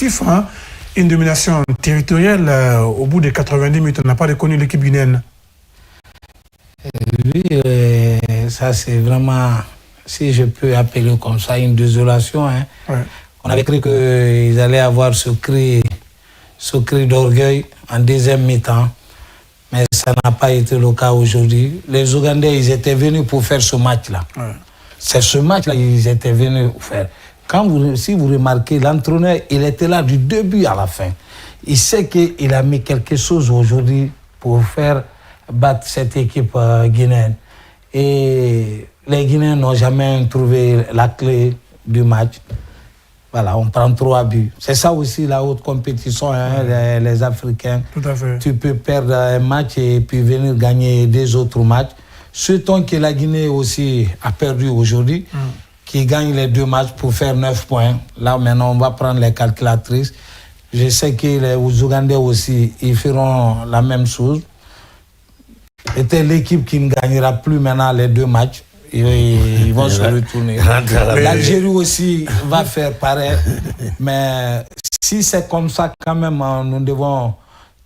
collectif, hein, une domination territoriale. Au bout de 90 minutes, on n'a pas reconnu l'équipe guinéenne. Oui, ça c'est vraiment, si je peux appeler comme ça, une désolation. Hein. Ouais. On avait cru qu'ils allaient avoir ce cri d'orgueil en deuxième mi-temps, mais ça n'a pas été le cas aujourd'hui. Les Ougandais, ils étaient venus pour faire ce match-là. Ouais. C'est ce match-là qu'ils étaient venus faire. Si vous remarquez, l'entraîneur, il était là du début à la fin. Il sait qu'il a mis quelque chose aujourd'hui pour faire battre cette équipe guinéenne. Et les Guinéens n'ont jamais trouvé la clé du match. Voilà, on prend 3 buts. C'est ça aussi la haute compétition, hein, les Africains. Tout à fait. Tu peux perdre un match et puis venir gagner 2 autres matchs. Surtout que la Guinée aussi a perdu aujourd'hui, qui gagne les 2 matchs pour faire 9 points. Là, maintenant, on va prendre les calculatrices. Je sais que les Ougandais aussi, ils feront la même chose. C'était l'équipe qui ne gagnera plus maintenant les 2 matchs. Ils vont se retourner. L'Algérie aussi va faire pareil. Mais si c'est comme ça, quand même, nous devons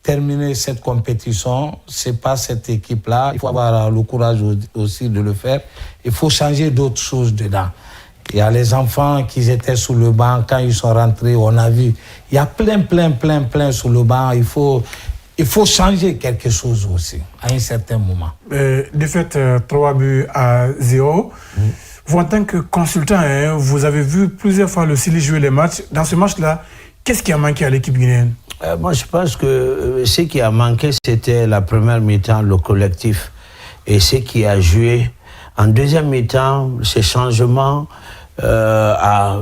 terminer cette compétition. Ce n'est pas cette équipe-là. Il faut avoir le courage aussi de le faire. Il faut changer d'autres choses dedans. Il y a les enfants qui étaient sous le banc. Quand ils sont rentrés, on a vu. Il y a plein sous le banc. Il faut changer quelque chose aussi, à un certain moment. Défaite 3-0. Vous, en tant que consultant, hein, vous avez vu plusieurs fois le Sili jouer les matchs. Dans ce match-là, qu'est-ce qui a manqué à l'équipe guinéenne? Moi, je pense que ce qui a manqué, c'était la première mi-temps, le collectif. Et ce qui a joué en deuxième mi-temps, ces changements a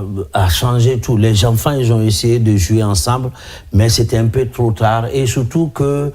changé tout. Les enfants, ils ont essayé de jouer ensemble, mais c'était un peu trop tard. Et surtout que,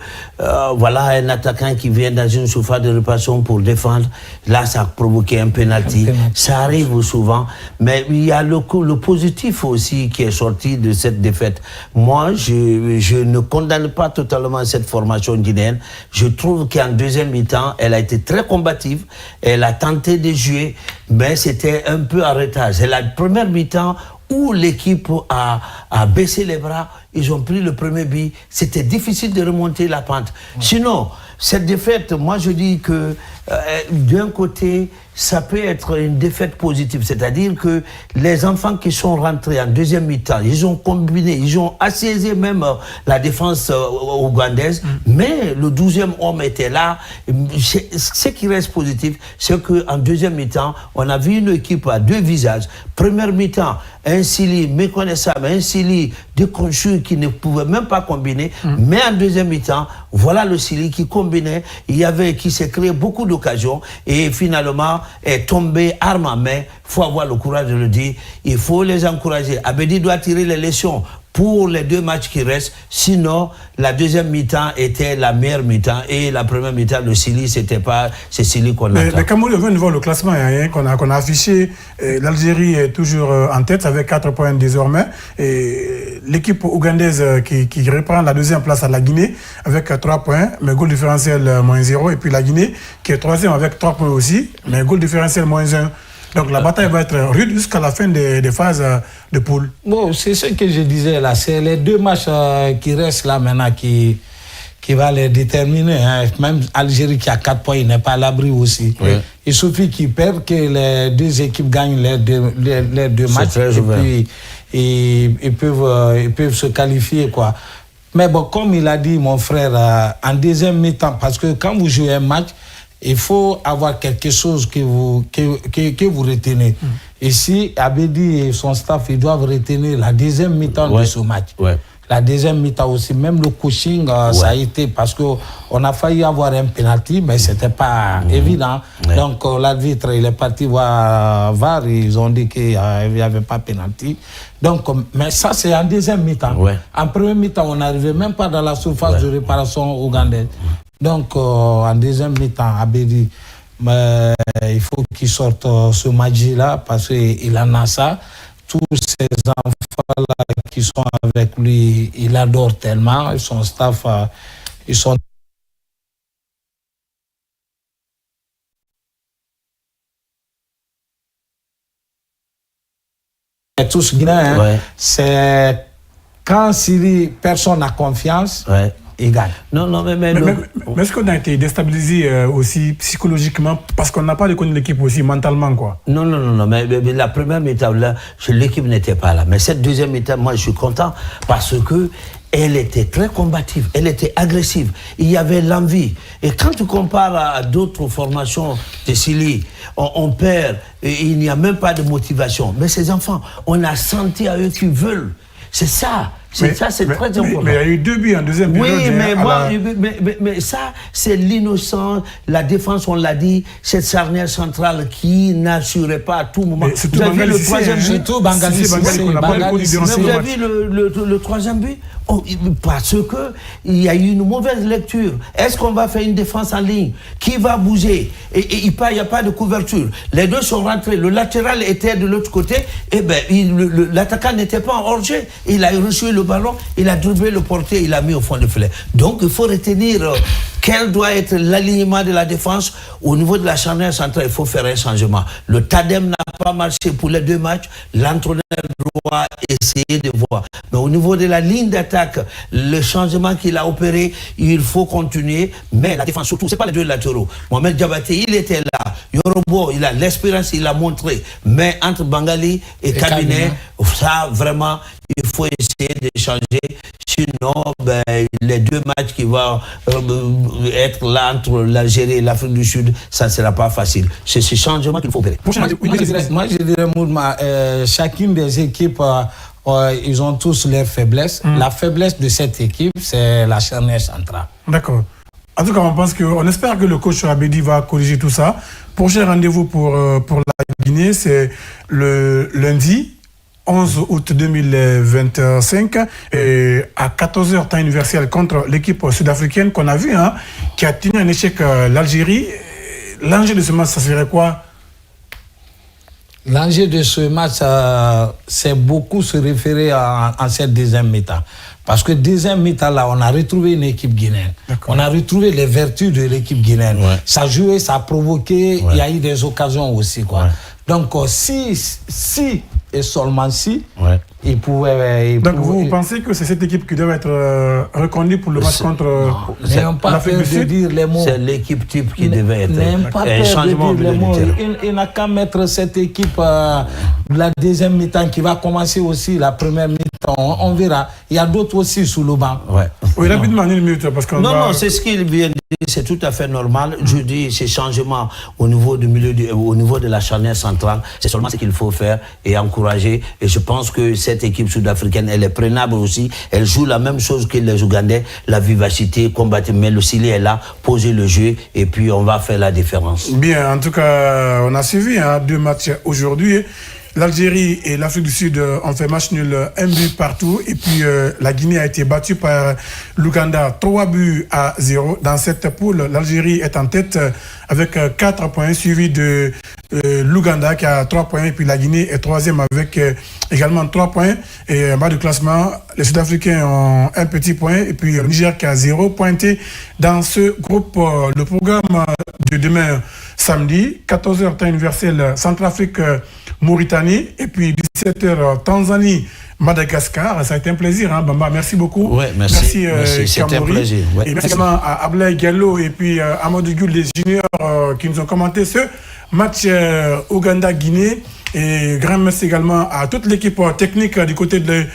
voilà, un attaquant qui vient dans une surface de réparation pour défendre, là, ça a provoqué un penalty. Ça arrive souvent. Mais il y a le positif aussi qui est sorti de cette défaite. Moi, je ne condamne pas totalement cette formation guinéenne. Je trouve qu'en deuxième mi-temps, elle a été très combative. Elle a tenté de jouer, mais c'était un peu en retard. C'est la première mi-temps où l'équipe a baissé les bras. Ils ont pris le premier but. C'était difficile de remonter la pente. Sinon, cette défaite, moi je dis que d'un côté, ça peut être une défaite positive. C'est-à-dire que les enfants qui sont rentrés en deuxième mi-temps, ils ont combiné, ils ont assiégé même la défense ougandaise, mais le 12e homme était là. Ce qui reste positif, c'est qu'en deuxième mi-temps, on a vu une équipe à 2 visages. Première mi-temps, un Sili méconnaissable, un Sili déconchu qui ne pouvait même pas combiner, mais en deuxième mi-temps, voilà le Sili qui combinait, qui s'est créé beaucoup d'occasions et finalement est tombé arme à main. Il faut avoir le courage de le dire, il faut les encourager. Abedi doit tirer les leçons pour les 2 matchs qui restent, sinon la deuxième mi-temps était la meilleure mi-temps et la première mi-temps, le Sili, c'était pas ce Sili qu'on attend. Mais Cameroun vient de voir le classement qu'on a affiché. L'Algérie est toujours en tête avec 4 points désormais. L'équipe ougandaise qui reprend la 2e place à la Guinée avec 3 points, mais goal différentiel -0. Et puis la Guinée qui est 3e avec 3 points aussi, mais goal différentiel -1. Donc la bataille va être rude jusqu'à la fin des phases de poule. Bon, c'est ce que je disais là. C'est les 2 matchs qui restent là maintenant qui va les déterminer. Hein. Même Algérie qui a 4 points, il n'est pas à l'abri aussi. Oui. Il suffit qu'ils perdent, que les 2 équipes gagnent les 2 matchs. Et puis ils peuvent se qualifier, quoi. Mais bon, comme il a dit mon frère, en deuxième mi-temps, parce que quand vous jouez un match, il faut avoir quelque chose que vous retenez. Ici, Abedi et son staff, ils doivent retenir la deuxième mi-temps de ce match. La deuxième mi-temps aussi, même le coaching, ça a été, parce qu'on a failli avoir un penalty, mais ce n'était pas évident. Donc l'arbitre, il est parti voir VAR, ils ont dit qu'il n'y avait pas penalty. Donc, mais ça, c'est en deuxième mi-temps. En première mi-temps, on n'arrivait même pas dans la surface de réparation ougandaise. Donc, en deuxième mi-temps, Abedi, il faut qu'il sorte ce match-là parce qu'il en a ça. Tous ces enfants-là qui sont avec lui, il adore tellement. Et son staff, ils sont tous guinéens. C'est quand Syrie, personne n'a confiance, Ouais. il gagne. Non, mais est-ce qu'on a été déstabilisé aussi psychologiquement parce qu'on n'a pas reconnu l'équipe aussi mentalement, quoi? Non, mais la première mi-temps, là, l'équipe n'était pas là. Mais cette deuxième mi-temps, moi, je suis content parce que elle était très combative, elle était agressive, il y avait l'envie. Et quand tu compares à d'autres formations de Syrie, on perd, et il n'y a même pas de motivation. Mais ces enfants, on a senti à eux qu'ils veulent. C'est ça. C'est très important. Mais il y a eu 2 buts en deuxième période. Oui, mais ça, c'est l'innocent. La défense, on l'a dit, cette charnière centrale qui n'assurait pas à tout moment. Vous avez vu le troisième but? Surtout Bangali. Vous avez vu le troisième but? Parce que il y a eu une mauvaise lecture. Est-ce qu'on va faire une défense en ligne? Qui va bouger? Et il n'y a pas de couverture. Les deux sont rentrés. Le latéral était de l'autre côté. Et ben, l'attaquant n'était pas en hors-jeu. Il a reçu le ballon, il a dribblé le portier, il a mis au fond du filet. Donc il faut retenir quel doit être l'alignement de la défense. Au niveau de la charnière centrale, il faut faire un changement. Le Tadem n'a pas marché pour les 2 matchs. L'entraîneur doit essayer de voir. Mais au niveau de la ligne d'attaque, le changement qu'il a opéré, il faut continuer. Mais la défense, surtout, ce n'est pas les 2 latéraux. Mohamed Diabaté, il était là. Yorobo, il a l'expérience, il a montré. Mais entre Bangali et Cabinet, ça, vraiment, il faut essayer de changer. Sinon, les 2 matchs qui vont être là entre l'Algérie et l'Afrique du Sud, ça ne sera pas facile. C'est ce changement qu'il faut opérer. Moi, je dirais, Mourma, chacune des équipes, ils ont tous leurs faiblesses. La faiblesse de cette équipe, c'est la charnière centrale. D'accord. En tout cas, on espère que le coach Abedi va corriger tout ça. Prochain rendez-vous pour la Guinée, c'est le lundi 11 août 2025 et à 14h temps universel contre l'équipe sud-africaine qu'on a vu, qui a tenu un échec l'Algérie. L'enjeu de ce match, ça serait quoi? L'enjeu de ce match, c'est beaucoup se référer en cette deuxième mi-temps. Parce que deuxième mi-temps, là, on a retrouvé une équipe guinéenne. On a retrouvé les vertus de l'équipe guinéenne. Ouais. Ça a joué, ça a provoqué, il y a eu des occasions aussi, quoi. Ouais. Donc, si et seulement si, il pouvait... Donc, vous pensez que c'est cette équipe qui doit être reconduite pour le match contre l'Afrique du Sud? C'est l'équipe type qui devait être. N'ayons pas peur de dire les mots. Il n'a qu'à mettre cette équipe de la deuxième mi-temps qui va commencer aussi la première mi-temps. On verra. Il y a d'autres aussi sous le banc. Oui, rapidement, une minute. Parce qu'on non, c'est ce qu'il vient de dire. C'est tout à fait normal. Je dis, ces changements au niveau du milieu, au niveau de la charnière centrale, c'est seulement ce qu'il faut faire et encourager. Et je pense que cette équipe sud-africaine, elle est prenable aussi. Elle joue la même chose que les Ougandais, la vivacité, combattre. Mais le Syrie est là, poser le jeu, et puis on va faire la différence. Bien, en tout cas, on a suivi 2 matchs aujourd'hui. L'Algérie et l'Afrique du Sud ont fait match nul, 1 but partout. Et puis la Guinée a été battue par l'Ouganda 3-0. Dans cette poule, l'Algérie est en tête avec 4 points, suivi de l'Ouganda qui a 3 points. Et puis la Guinée est 3e avec également 3 points. Et en bas du classement, les Sud-Africains ont 1 petit point. Et puis le Niger qui a 0 pointé dans ce groupe. Le programme de demain, samedi, 14h temps universel, Centrafrique, Mauritanie, et puis 17h Tanzanie, Madagascar. Ça a été un plaisir, Bamba. Merci beaucoup. Ouais, merci c'était un plaisir. Ouais. Et merci également à Ablaye Diallo et puis Amadou Gul, les juniors qui nous ont commenté ce match Ouganda-Guinée. Et grand merci également à toute l'équipe technique du côté de